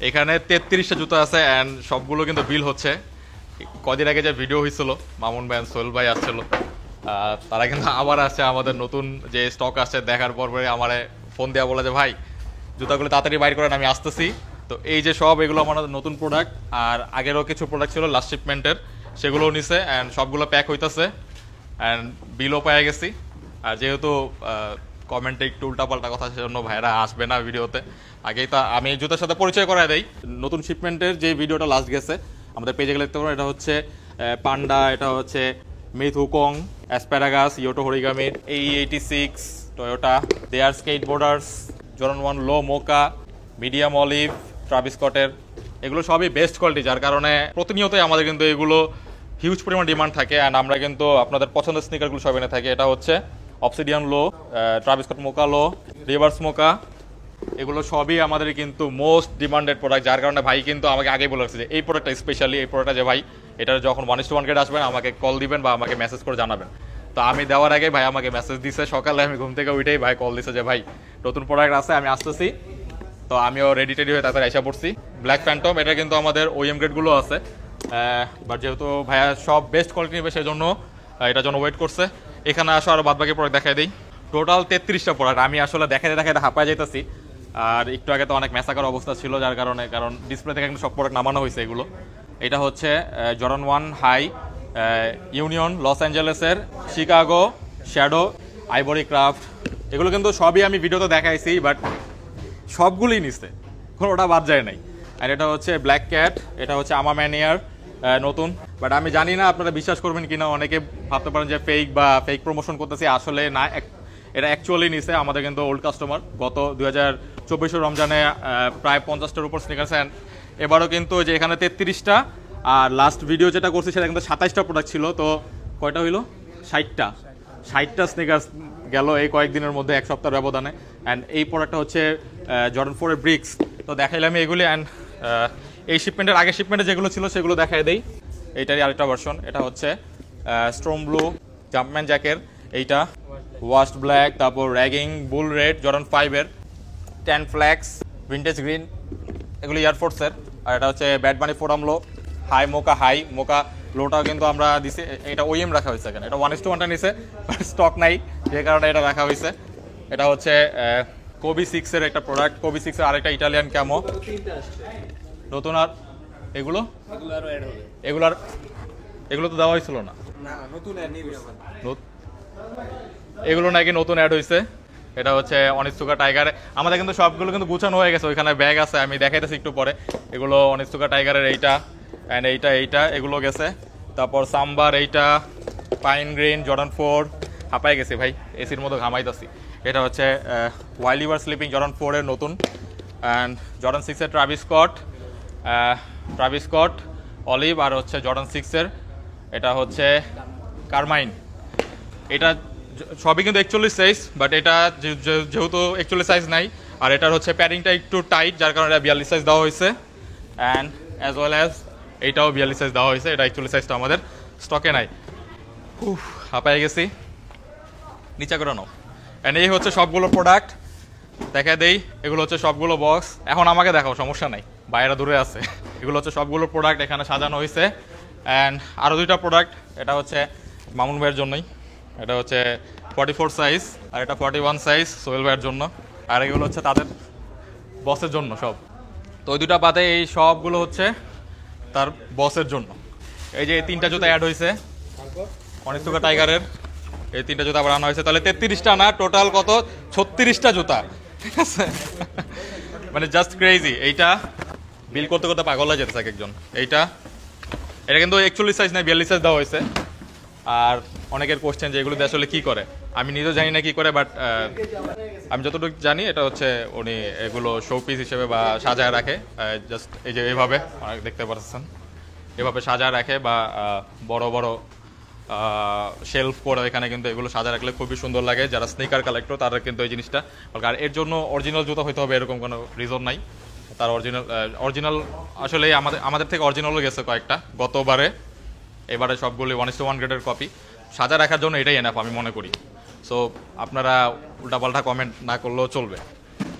এখানে 33টা জুতা আছে অ্যান্ড সবগুলো কিন্তু বিল হচ্ছে। কদিন আগে যে ভিডিও হয়েছিল মামুন ভাই সোহেল ভাই আসছিল, তারা কিন্তু আবার আসছে আমাদের নতুন যে স্টক আসছে দেখার পর আমার ফোন দেওয়া বলে যে ভাই জুতাগুলো তাড়াতাড়ি বাইর করেন, আমি আসতেছি। তো এই যে সব এগুলো আমাদের নতুন প্রোডাক্ট, আর আগেরও কিছু প্রোডাক্ট ছিল লাস্ট শিপমেন্টের, সেগুলোও নিছে অ্যান্ড সবগুলো প্যাক হইতেছে অ্যান্ড বিলও পেয়ে গেছি। আর যেহেতু কমেন্টে একটু উল্টাপাল্টা কথা, সেজন্য ভাইরা আসবে না ভিডিওতে। আগেই তা আমি এই জুতার সাথে পরিচয় করায় দেই। নতুন শিপমেন্টের যে ভিডিওটা লাস্ট গেছে আমাদের পেজে গেলে দেখতে পারো, এটা হচ্ছে পান্ডা, এটা হচ্ছে মিথুকং, অ্যাসপ্যারাগাস, ইয়োটো হরিগামির, এই86, টয়োটা, দেয়ার স্কেটবোর্ডার্স, জর্ডান 1 লো মোকা, মিডিয়াম অলিভ, ট্রাভিস স্কটের, এগুলো সবই বেস্ট কোয়ালিটি, যার কারণে প্রতিনিয়তই আমাদের কিন্তু এগুলো হিউজ পরিমাণ ডিমান্ড থাকে অ্যান্ড আমরা কিন্তু আপনাদের পছন্দের স্নিকারগুলো সব এনে থাকি। এটা হচ্ছে অবসিডিয়ান লো, ট্রাভিস স্কট মোকা লো, রিভার্স মোকা, এগুলো সবই আমাদের কিন্তু মোস্ট ডিমান্ডেড প্রোডাক্ট, যার কারণে ভাই কিন্তু আমাকে আগেই বলে রাখছে যে এই প্রোডাক্টটা স্পেশালি, এই প্রোডাক্টটা যে ভাই এটা যখন 1:1 গেট আসবেন আমাকে কল দিবেন বা আমাকে মেসেজ করে জানাবেন। তো আমি দেওয়ার আগে ভাই আমাকে মেসেজ দিছে, সকালে আমি ঘুম থেকে উঠেই ভাই কল দিছে যে ভাই নতুন প্রোডাক্ট আছে, আমি আসতেছি। তো আমিও রেডি টেডি হয়ে তাড়াতাড়ি এসে পড়ছি। ব্ল্যাক ফ্যান্টম, এটা কিন্তু আমাদের ওএম গ্রেডগুলো আছে, বাট যেহেতু ভাইয়া সব বেস্ট কোয়ালিটি নেবে সেজন্য এটার জন্য ওয়েট করছে। এখানে আসো আর বাদবাকি প্রোডাক্ট দেখাই দিই। টোটাল 33টা প্রোডাক্ট, আমি আসলে দেখাতে দেখাতে হাঁপায় যাইতেছি। আর একটু আগে তো অনেক মেসাকার অবস্থা ছিল, যার কারণে কারণ ডিসপ্লে থেকে কিন্তু সব প্রোডাক্ট নামানো হয়েছে এগুলো। এটা হচ্ছে জর্ডান 1 হাই, ইউনিয়ন, লস অ্যাঞ্জেলেসের, শিকাগো, শ্যাডো, আইভরি ক্রাফট, এগুলো কিন্তু সবই আমি ভিডিওতে দেখাইছি, বাট সবগুলোই নিচ্ছে, কোনোটা বাদ যায় নাই। আর এটা হচ্ছে ব্ল্যাক ক্যাট, এটা হচ্ছে আমাম্যানিয়ার নতুন, বাট আমি জানি না আপনারা বিশ্বাস করবেন কিনা, অনেকে ভাবতে পারেন যে ফেক বা ফেক প্রমোশন করতেছি, আসলে না, এটা অ্যাকচুয়ালি নিছে আমাদের কিন্তু ওল্ড কাস্টমার। গত 2024 রমজানে প্রায় 50টার উপর স্নিকার্স, অ্যান্ড এবারও কিন্তু যে এখানে 33টা, আর লাস্ট ভিডিও যেটা করছি সেটা কিন্তু 27টা প্রোডাক্ট ছিল। তো কয়টা হইলো? 60টা স্নিকার্স গেল এই কয়েকদিনের মধ্যে, এক সপ্তাহের ব্যবধানে। অ্যান্ড এই প্রোডাক্টটা হচ্ছে জর্ডান 4 এর ব্রিক্স। তো দেখাইলাম এগুলি, অ্যান্ড এই শিপমেন্টের আগে শিপমেন্টে যেগুলো ছিল সেগুলো দেখাই দেই। এইটারই আরেকটা ভার্সন, এটা হচ্ছে স্ট্রম ব্লু, জাম্পম্যান জ্যাকের, এইটা ওয়াস্ট ব্ল্যাক, তারপর র্যাগিং, বুল রেড, জর্ডান 5 এর, ট্যান ফ্ল্যাক্স, ভিন্টেজ গ্রিন, এগুলো এয়ারফোর্সের। আর এটা হচ্ছে ব্যাড বানি ফোরাম লো, হাই মোকা লোটাও কিন্তু আমরা দিছি, এটা ওএম রাখা হয়েছে এখানে। এটা 1:1টা নিছে, বাট স্টক নাই, যে কারণে এটা রাখা হয়েছে। এটা হচ্ছে কোবি 6 এর একটা প্রোডাক্ট, কোবি 6 এর আরেকটা ইটালিয়ান ক্যামো নতুন। আর এগুলো তো দেওয়া হয়েছিল না, এগুলো নাকি নতুন অ্যাড হয়েছে। এটা হচ্ছে অনিৎসুকা টাইগার, আমাদের কিন্তু সবগুলো কিন্তু গুছানো হয়ে গেছে, ওইখানে ব্যাগ আছে, আমি দেখাইতেছি একটু পরে। এগুলো অনিৎসুকা টাইগারের এইটা অ্যান্ড এইটা এগুলো গেছে। তারপর সাম্বার, এইটা পাইন গ্রিন, জর্ডান 4, হাঁপাই গেছে ভাই, এসির মতো ঘামাইতেছি। এটা হচ্ছে while you are sleeping, Jordan 4 এর নতুন। অ্যান্ড জর্ডান 6 এর ট্রাভিস স্কট অলিভ, আর হচ্ছে জর্ডান 6 এর এটা হচ্ছে কারমাইন। এটা সবই কিন্তু 41 সাইজ, বাট এটা যেহেতু 41 সাইজ নাই, আর এটার হচ্ছে প্যাডিংটা একটু টাইট, যার কারণে এটা 42 সাইজ দেওয়া হয়েছে। অ্যান্ড অ্যাজ ওয়েল অ্যাজ এইটাও 42 সাইজ দেওয়া হয়েছে, এটা 41 সাইজটা আমাদের স্টকে নাই। হাঁপাই গেছি, নিচা করে নাও। অ্যান্ড এই হচ্ছে সবগুলো প্রোডাক্ট, দেখা দেই। এগুলো হচ্ছে সবগুলো বক্স, এখন আমাকে দেখাও, সমস্যা নাই, বাইরে দূরে আছে। এগুলো হচ্ছে সবগুলো প্রোডাক্ট এখানে সাজানো হয়েছে। অ্যান্ড আরও দুইটা প্রোডাক্ট, এটা হচ্ছে মামুন ভাইয়ের জন্যই, এটা হচ্ছে 44 সাইজ, আর এটা 41 সাইজ সোহেল ভাইয়ের জন্য, আর এগুলো হচ্ছে তাদের বসের জন্য সব। তো ওই দুটা বাদে এই সবগুলো হচ্ছে তার বসের জন্য। এই যে 3টা জুতা অ্যাড হয়েছে অনিৎসুকা টাইগারের, এই 3টা জুতা আবার আনা হয়েছে, তাহলে 33টা না, টোটাল কত 36টা জুতা, ঠিক আছে? মানে জাস্ট ক্রেজি। এইটা বিল করতে করতে পাগল হয়ে যেতে একজন। এটা কিন্তু 41 সাইজ নাই, 42 সাইজ দেওয়া হয়েছে। আর অনেকের কোশ্চেন যে এগুলোতে আসলে কি করে, আমি নিজেও জানি না কি করে, বাট আমি যতটুকু জানি এটা হচ্ছে উনি এগুলো শো পিস হিসেবে বা সাজায় রাখে, জাস্ট এই যে এইভাবে দেখতে পাচ্ছেন, এভাবে সাজায় রাখে, বা বড় বড় শেলফ করে এখানে কিন্তু এগুলো সাজা রাখলে খুবই সুন্দর লাগে। যারা স্নিকার কালেক্টর তারা কিন্তু এই জিনিসটা, আর এর জন্য অরিজিনাল জুতো হইতে হবে এরকম কোনো রিজন নাই। তার অরিজিনাল আসলে আমাদের থেকে অরিজিনালও গেছে কয়েকটা গতবারে, এবারে সবগুলি 1:1 গ্রেডের কপি। সাজা রাখার জন্য এটাই এনাফ আমি মনে করি। সো আপনারা উল্টাপাল্টা কমেন্ট না করলেও চলবে,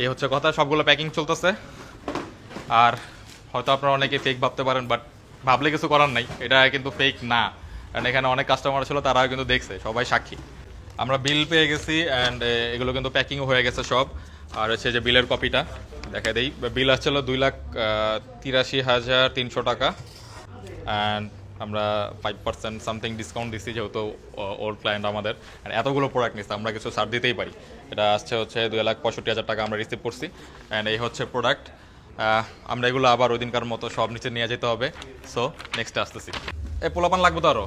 এই হচ্ছে কথা। সবগুলো প্যাকিং চলতেছে, আর হয়তো আপনারা অনেকে ফেক ভাবতে পারেন, বাট ভাবলে কিছু করার নাই, এটা কিন্তু ফেক না। কারণ এখানে অনেক কাস্টমার ছিল, তারাও কিন্তু দেখছে, সবাই সাক্ষী। আমরা বিল পেয়ে গেছি অ্যান্ড এগুলো কিন্তু প্যাকিংও হয়ে গেছে সব। আর হচ্ছে যে বিলের কপিটা দেখা দেই, বিল আসছিল 2,83,300 টাকা অ্যান্ড আমরা 5% সামথিং ডিসকাউন্ট দিচ্ছি, যেহেতু ওল্ড ক্লায়েন্ট আমাদের এতগুলো প্রোডাক্ট নিচ্ছে, আমরা কিছু ছাড় দিতেই পারি। এটা আসছে হচ্ছে 2,65,000 টাকা আমরা রিসিভ করছি অ্যান্ড এই হচ্ছে প্রোডাক্ট। আমরা এগুলো আবার ওই দিনকার মতো সব নিচে নিয়ে যেতে হবে। সো নেক্সটে আসতেছি। এই পোলাপান লাগবে তো আরও,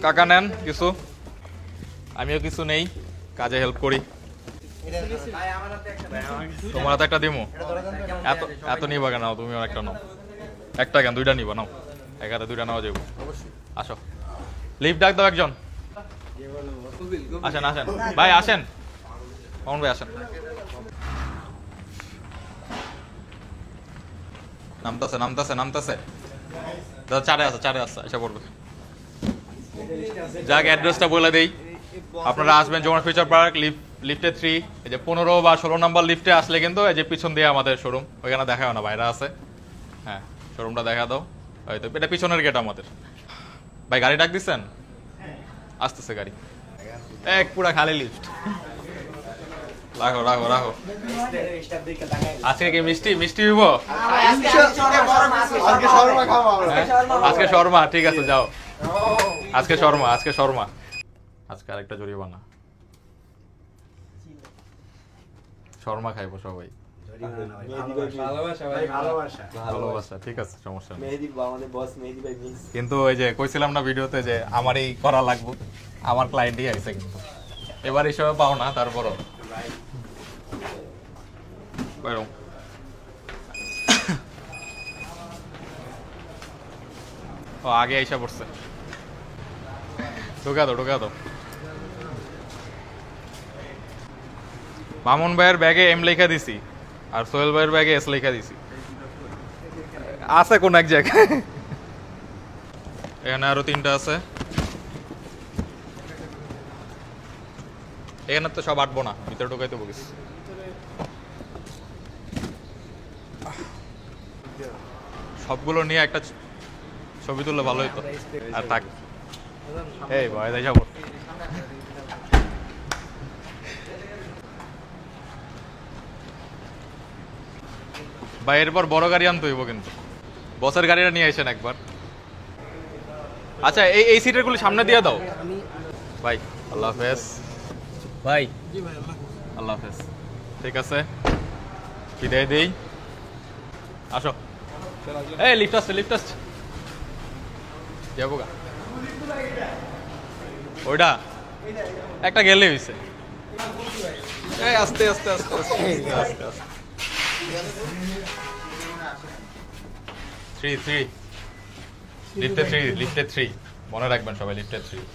কাকা নেন কিছু, আমিও কিছু নেই, কাজে হেল্প করি। তোমার হাতে একটা দিমো, এত এত নিবা কেন? তুমিও একটা নাও, একটা কেন দুইটা নিবা? নাও, এক হাতে দুইটা নেওয়া যাবো। আসো, লিফট ডাক দাও একজন। আসেন আসেন ভাই, আসেন মামুন ভাই, আসেন। নামতাছে নামতাছে নামতাছে, দাদা চারে আছে, চারে আছে, এসে পড়বে। যাক, অ্যাড্রেসটা বলে দেই, আপনারা আসবেন যমুনা ফিউচার পার্ক, লিফটে 3, এই যে 15 বা 16 নম্বর লিফটে আসলে কিন্তু এই যে পিছন দিয়ে আমাদের শোরুম, ওইখানে দেখাও না, বাইরে আছে। হ্যাঁ, শোরুমটা দেখা দাও, হয়তো এটা পিছনের গেট আমাদের। ভাই গাড়ি ডাক দিচ্ছেন? আসতেছে গাড়ি, এক পুরা খালি লিফট। রাখো রাখো রাখো। আজকে কি মিষ্টি মিষ্টি হইব? আজকে শর্মা, ঠিক আছে যাও, আজকে শর্মা, আজকে শর্মা, আজকে আরেকটা জড়িয়ে বানা শর্মা খাইবো সবাই। ভালোবাসা, ঠিক আছে, সমস্যা নেই। কিন্তু ওই যে কইছিলাম না ভিডিওতে যে আমারই করা লাগবে, আমার ক্লায়েন্টই আইছে, কিন্তু এবার হিসেবে পাও না, তারপরও ও আগে আইসা পড়ছে। ঢোকা দাও ঢোকা দাও। মামুন ভাইয়ের ব্যাগে এম লেখা দিছি আর সোহেল ভাইয়ের ব্যাগে এস লেখা দিছি, আছে কোন এক জায়গায়। এখানে আরো 3টা আছে, এখানে তো সব আটবো না, ভিতরে ঢোকাইতে বলিস। সবগুলো নিয়ে একটা ছবি তুললে ভালো হতো। আর থাক, এই ভয় দেয় যাবো। ভাই এরপর বড় গাড়ি আনতে হইব, কিন্তু বসের গাড়িটা নিয়ে আসেন একবার। আচ্ছা, এই সিটের গুলো সামনে দিয়ে দাও ভাই। আল্লাহ হাফেজ ভাই, আল্লাহ হাফেজ। ঠিক আছে, বিদায় দেই, আসো। এই লিফট আসছে, লিফট আসছে, যাবো গা। ওইটা একটা গেলে হয়েছে। এই আস্তে আস্তে আস্তে আস্তে আস্তে আস্তে। 3 লিফটে 3, লিফটে 3 মনে রাখবেন সবাই, লিফটে 3।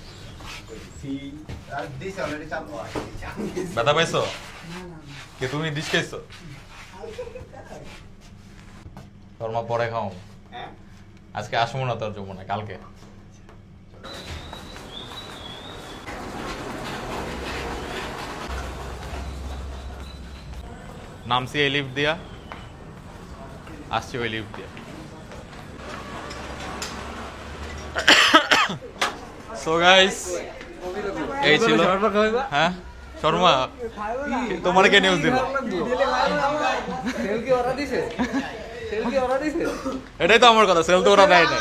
ব্যথা পাইছো কি? তুমি ডিশ খাইছো? শর্মা পরে খাও, আজকে আসবো না তোর যমুনা, কালকে। নামছি এই লিফট দিয়া, আসছি ওই লিফট দিয়া। সো গাইস, এই ছিল। হ্যাঁ শর্মা, তোমার কে নিউজ দিল? এটাই তো আমার কথা, সেল তো ওরা দেয় নাই।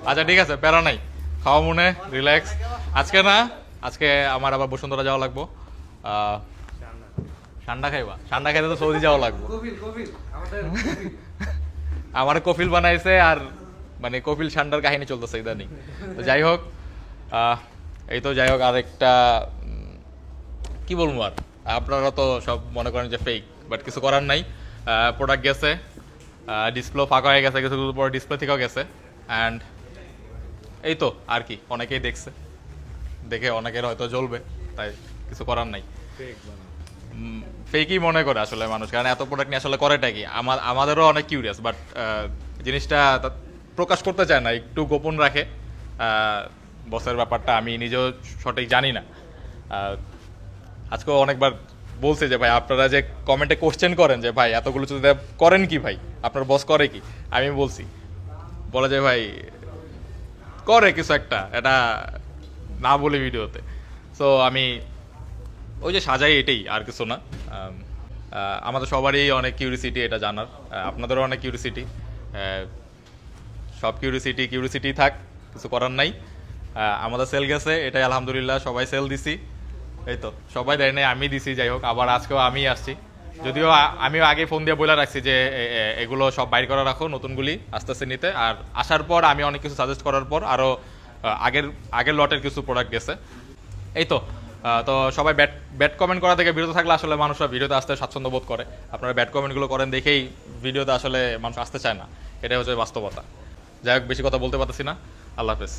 আচ্ছা ঠিক আছে, প্যারা নাই, খাওয়া মনে, রিল্যাক্স। আজকে না, আজকে আমার আবার বসুন্ধরা যাওয়া লাগবো। ঠান্ডা খাইবা? ঠান্ডা খাইতে তো সৌদি যাওয়া লাগবে। আমার কফিল বানাইছে, আর মানে কপিল ঠান্ডার কাহিনী চলতেছে ইদানিং। তো যাই হোক, এই তো যাই হোক, আরেকটা কি বলবো, আর আপনারা তো সব মনে করেন যে ফেক, বাট কিছু করার নাই। প্রোডাক্ট গেছে, ডিসপ্লে ফাঁকা হয়ে গেছে, কিছু পরে ডিসপ্লে থেকেও গেছে, অ্যান্ড এই তো আর কি, অনেকেই দেখছে, দেখে অনেকের হয়তো জ্বলবে, তাই কিছু করার নাই। ফেকই মনে করে আসলে মানুষ, কারণ এত প্রোডাক্ট নিয়ে আসলে করেটা কি। আমাদেরও অনেক কিউরিয়াস, বাট জিনিসটা প্রকাশ করতে চায় না, একটু গোপন রাখে। বসের ব্যাপারটা আমি নিজেও সঠিক জানি না। আজকেও অনেকবার বলছি যে ভাই আপনারা যে কমেন্টে কোশ্চেন করেন যে ভাই এতগুলো যদি করেন কি ভাই, আপনার বস করে কি, আমি বলছি বলে যে ভাই করে কিছু একটা, এটা না বলে ভিডিওতে। সো আমি ওই যে সাজাই, এটাই আর কিছু না। আমাদের সবারই অনেক কিউরিসিটি এটা জানার, আপনাদেরও অনেক কিউরিসিটি। সব কিউরিসিটি থাক, কিছু করার নাই। আমাদের সেল গেছে, এটাই আলহামদুলিল্লাহ, সবাই সেল দিছি। এই তো সবাই দেয় নাই, আমি দিছি। যাই হোক, আবার আজকেও আমি আসছি, যদিও আমিও আগে ফোন দিয়ে বলে রাখছি যে এগুলো সব বাইর করে রাখো, নতুনগুলি আস্তে আস্তে নিতে। আর আসার পর আমি অনেক কিছু সাজেস্ট করার পর আরও আগের লটের কিছু প্রোডাক্ট গেছে। এই তো তো সবাই ব্যাড কমেন্ট করা থেকে বিরত থাকলে আসলে মানুষরা ভিডিওতে আসতে স্বাচ্ছন্দ্য বোধ করে। আপনারা ব্যাড কমেন্টগুলো করেন দেখেই ভিডিওতে আসলে মানুষ আসতে চায় না, এটাই হচ্ছে বাস্তবতা। যাই হোক, বেশি কথা বলতে পারতেছি না। আল্লাহ হাফেজ।